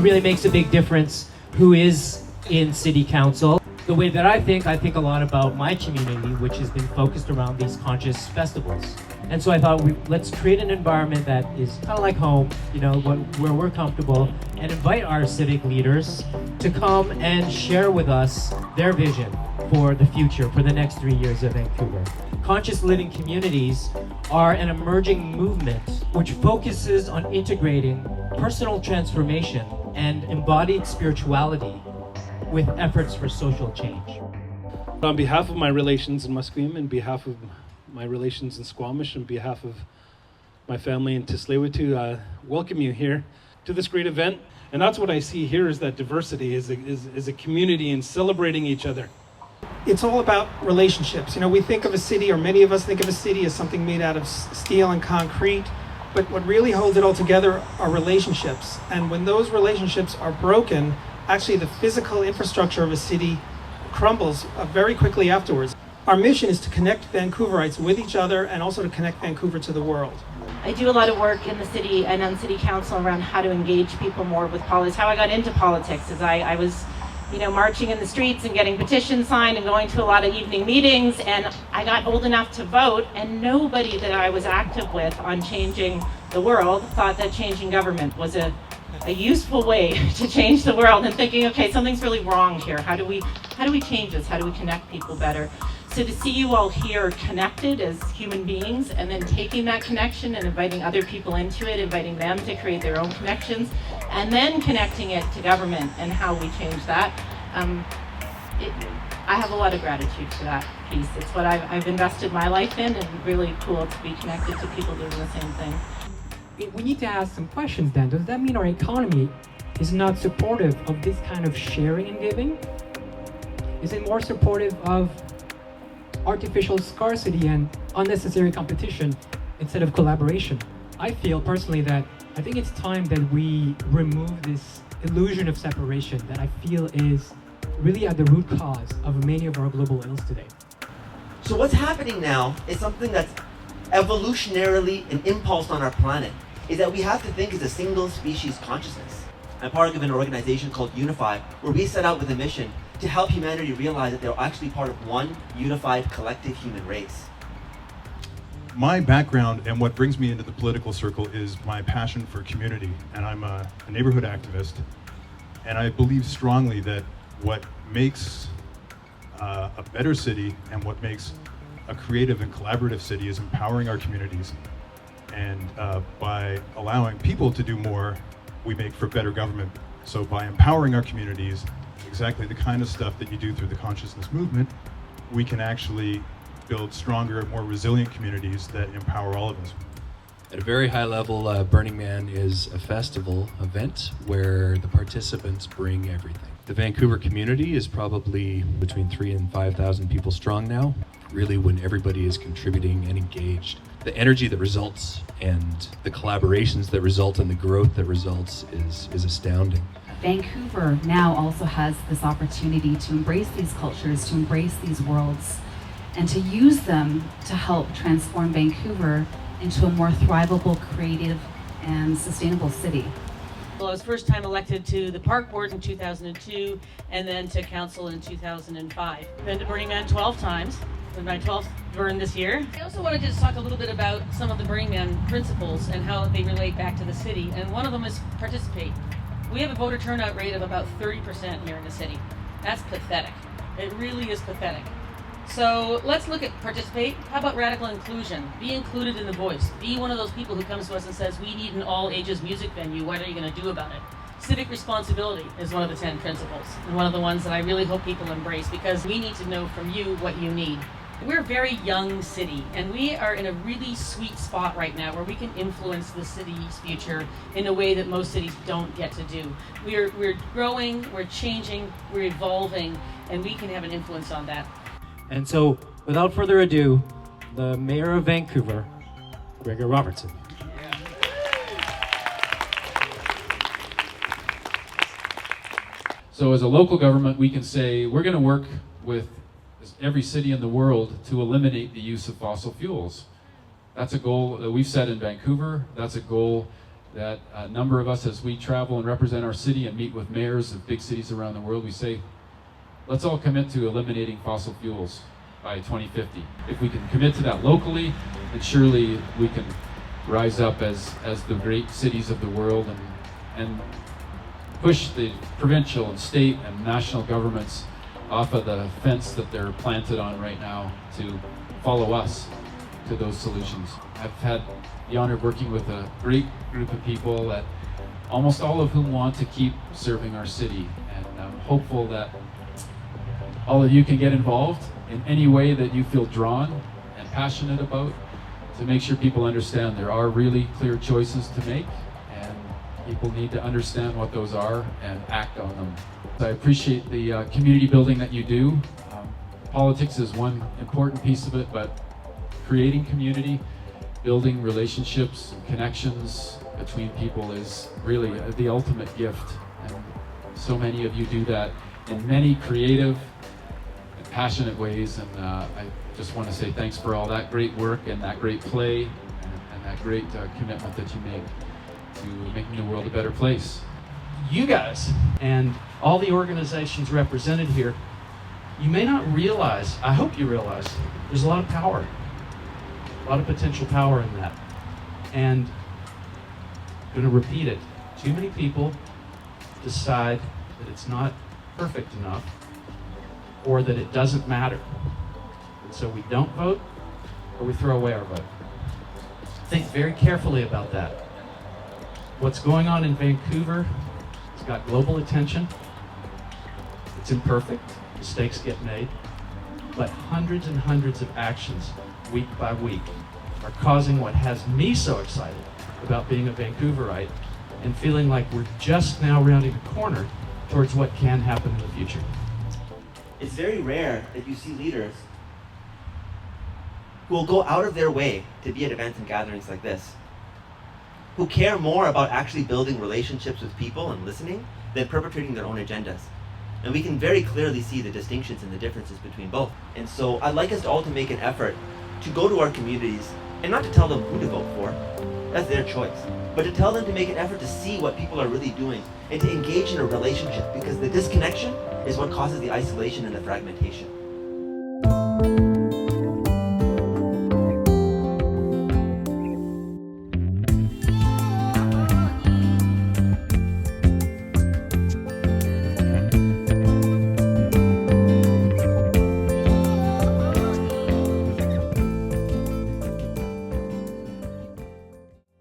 really makes a big difference who is in city council. The way that I think a lot about my community, which has been focused around these conscious festivals. And so I thought, let's create an environment that is kind of like home, you know, where we're comfortable, and invite our civic leaders to come and share with us their vision for the future, for the next 3 years of Vancouver. Conscious living communities are an emerging movement which focuses on integrating personal transformation and embodied spirituality with efforts for social change. On behalf of my relations in Musqueam, on behalf of my relations in Squamish, on behalf of my family in Tsleil-Waututh, welcome you here to this great event. And that's what I see here, is that diversity is a community and celebrating each other. It's all about relationships. You know, we think of a city, or many of us think of a city as something made out of steel and concrete, but what really holds it all together are relationships. And when those relationships are broken, actually the physical infrastructure of a city crumbles very quickly afterwards. Our mission is to connect Vancouverites with each other and also to connect Vancouver to the world. I do a lot of work in the city and on city council around how to engage people more with politics. How I got into politics is I was, you know, marching in the streets and getting petitions signed and going to a lot of evening meetings, and I got old enough to vote, and nobody that I was active with on changing the world thought that changing government was a useful way to change the world, and thinking, okay, something's really wrong here. How do we change this? How do we connect people better? So to see you all here connected as human beings, and then taking that connection and inviting other people into it, inviting them to create their own connections, and then connecting it to government and how we change that. I have a lot of gratitude for that piece. It's what I've invested my life in, and really cool to be connected to people doing the same thing. We need to ask some questions then. Does that mean our economy is not supportive of this kind of sharing and giving? Is it more supportive of artificial scarcity and unnecessary competition instead of collaboration? I feel personally that I think it's time that we remove this illusion of separation that I feel is really at the root cause of many of our global ills today. So what's happening now is something that's evolutionarily an impulse on our planet, is that we have to think as a single species consciousness. I'm part of an organization called Unify, where we set out with a mission to help humanity realize that they're actually part of one unified collective human race. My background and what brings me into the political circle is my passion for community, and I'm a neighborhood activist, and I believe strongly that what makes a better city and what makes a creative and collaborative city is empowering our communities. And by allowing people to do more, we make for better government. So by empowering our communities, exactly the kind of stuff that you do through the consciousness movement, we can actually build stronger, more resilient communities that empower all of us. At a very high level, Burning Man is a festival event where the participants bring everything. The Vancouver community is probably between 3,000 and 5,000 people strong now. Really, when everybody is contributing and engaged, the energy that results and the collaborations that result and the growth that results is astounding. Vancouver now also has this opportunity to embrace these cultures, to embrace these worlds, and to use them to help transform Vancouver into a more thrivable, creative, and sustainable city. Well, I was first time elected to the park board in 2002, and then to council in 2005. Been to Burning Man 12 times, with my 12th burn this year. I also wanted to just talk a little bit about some of the Burning Man principles and how they relate back to the city, and one of them is participate. We have a voter turnout rate of about 30% here in the city. That's pathetic. It really is pathetic. So let's look at participate. How about radical inclusion? Be included in the voice. Be one of those people who comes to us and says, we need an all ages music venue. What are you going to do about it? Civic responsibility is one of the 10 principles, and one of the ones that I really hope people embrace, because we need to know from you what you need. We're a very young city, and we are in a really sweet spot right now where we can influence the city's future in a way that most cities don't get to do. We're growing, we're changing, we're evolving, and we can have an influence on that. And so, without further ado, the Mayor of Vancouver, Gregor Robertson. So as a local government, we can say we're going to work with every city in the world to eliminate the use of fossil fuels. That's a goal that we've set in Vancouver. That's a goal that a number of us, as we travel and represent our city and meet with mayors of big cities around the world, we say, let's all commit to eliminating fossil fuels by 2050. If we can commit to that locally, then surely we can rise up as the great cities of the world and push the provincial and state and national governments off of the fence that they're planted on right now to follow us to those solutions. I've had the honor of working with a great group of people that almost all of whom want to keep serving our city, and I'm hopeful that all of you can get involved in any way that you feel drawn and passionate about to make sure people understand there are really clear choices to make, and people need to understand what those are and act on them. I appreciate the community building that you do. Politics is one important piece of it, but creating community, building relationships and connections between people is really the ultimate gift. And so many of you do that in many creative and passionate ways. And I just want to say thanks for all that great work and that great play and that great commitment that you make to making the world a better place. You guys and all the organizations represented here, you may not realize, I hope you realize, there's a lot of power, a lot of potential power in that. And I'm going to repeat it. Too many people decide that it's not perfect enough or that it doesn't matter. And so we don't vote or we throw away our vote. Think very carefully about that. What's going on in Vancouver has got global attention. It's imperfect. Mistakes get made. But hundreds and hundreds of actions, week by week, are causing what has me so excited about being a Vancouverite and feeling like we're just now rounding a corner towards what can happen in the future. It's very rare that you see leaders who will go out of their way to be at events and gatherings like this, who care more about actually building relationships with people and listening than perpetrating their own agendas. And we can very clearly see the distinctions and the differences between both. And so I'd like us all to make an effort to go to our communities and not to tell them who to vote for, that's their choice, but to tell them to make an effort to see what people are really doing and to engage in a relationship, because the disconnection is what causes the isolation and the fragmentation.